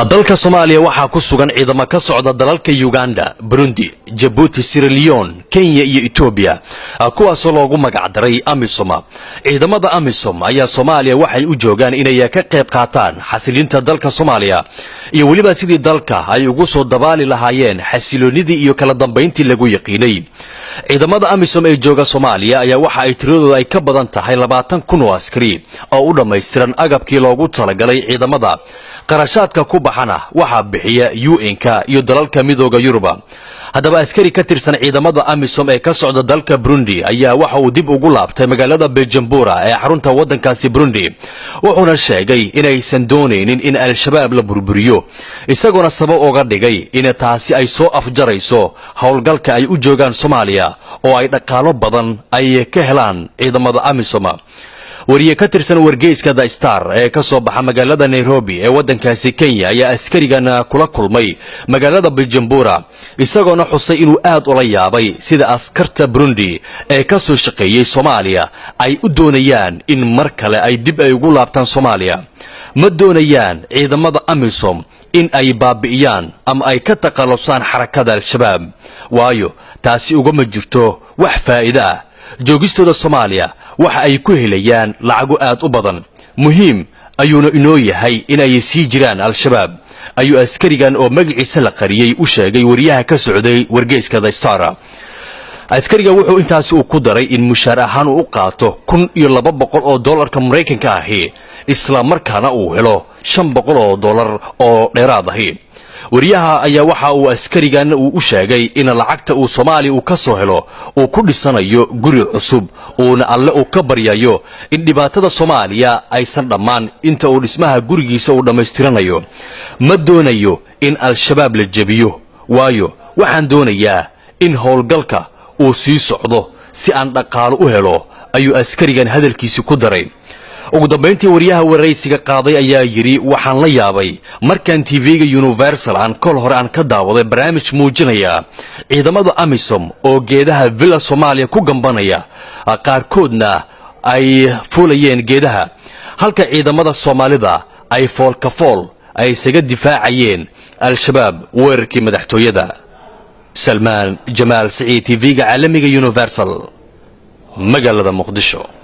dalka Soomaaliya waxa ku sugan ciidamo ka socda dalalka Uganda, Burundi, Djibouti, Sierra Leone, Kenya iyo Ethiopia kuwaas oo loogu magac daray Amison Ah. Ciidamada Amison ayaa Soomaaliya waxay u joogaan inay ka qayb qaataan xasilinta dalka Soomaaliya iyo waliba sidii dalka ay ugu soo dabaali lahaayeen xasiloonidii iyo kala dambeyntii lagu yaqiinay. ciidamada Amison ee jooga Soomaaliya ayaa waxa ay tiradooda ay ka badan tahay 20,000 oo askari oo u dhameystiran agabkii loogu talagalay ciidamada. qarashaadka ku baxana waxa bixiya UN-ka iyo dalalka midooda Yurub. haddaba askari ka tirsan ciidamada Amison ee ka socda dalka Burundi ayaa waxa uu dib ugu laabtay magaalada Bujumbura ee xarunta wadankaasi Burundi wuxuuna sheegay inaysan dooneynin in al-shabaab la burburiyo isagoo sabab uga dhigay in taasi ay soo afjarayso howlgalka ay u joogaan Soomaaliya oo ay dhaqaalo badan ay ka helaan ciidamada Amison. wariye ka tirsan wargeyska The Star ee ka soo baxa magaalada Nairobi ee wadankaasi Kenya ayaa askarigan kula kulmay magaalada Bujumbura isagoo xusay inuu aad ula yaabay sida askarta Burundi ee ka soo shaqeeyay Soomaaliya ay u doonayaan in mar kale ay dib ugu laabtaan Soomaaliya. ma doonayaan ciidamada Amison in ay baabi'iyaan ama ay ka taqalusaan xarakada al-shabaab waayo taasi uga ma jirto wax faa'iido ah. joogistooda Soomaaliya waxa ay ku helayaan lacag aad u badan muhiim ayuuna inoo yahay in ay sii jiraan al-shabaab ayuu askarigan oo magaciisa la qariyay u sheegay wariyaha ka socday wargeyska The Star. askariga wuxuu intaas ku daray in mushaar ahaan uu qaato $1,200 oo dollarka Mareykanka ah isla markaana uu helo $500 oo dollar oo dheeraad ah. wariyaha ayaa waxa uu askarigan u sheegay in lacagta uu Soomaaliya uu ka soo helo uu ku dhisanayo guri cusub oo alle uu ka baryayo in dhibaatada Soomaaliya aysan dhamaan inta uu dhismaha gurigiisa uu dhameystiranayo. ma doonayo in al-shabaab la jabiyo waayo waxaan doonayaa in howlgalka uu sii socdo si aan dhaqaalo u helo ayuu askarigan hadalkiisa ku daray. ugu dambeyntii wariyaha wareysiga qaaday ayaa yiri waxaan la yaabay markaan TV-ga Universal aan kol hore aan ka daawaday barnaamij muujinaya ciidamada Amison oo geedaha Villa Soomaaliya ku gambanaya qaarkoodna ay fuulayeen geedaha halka ciidamada Soomaalida ay foolka fool ay isaga difaacayeen al-shabaab weerarkii madaxtooyada. Salmaan Jamaal Saciid TV-ga caalamiga Universal magaalada Muqdisho.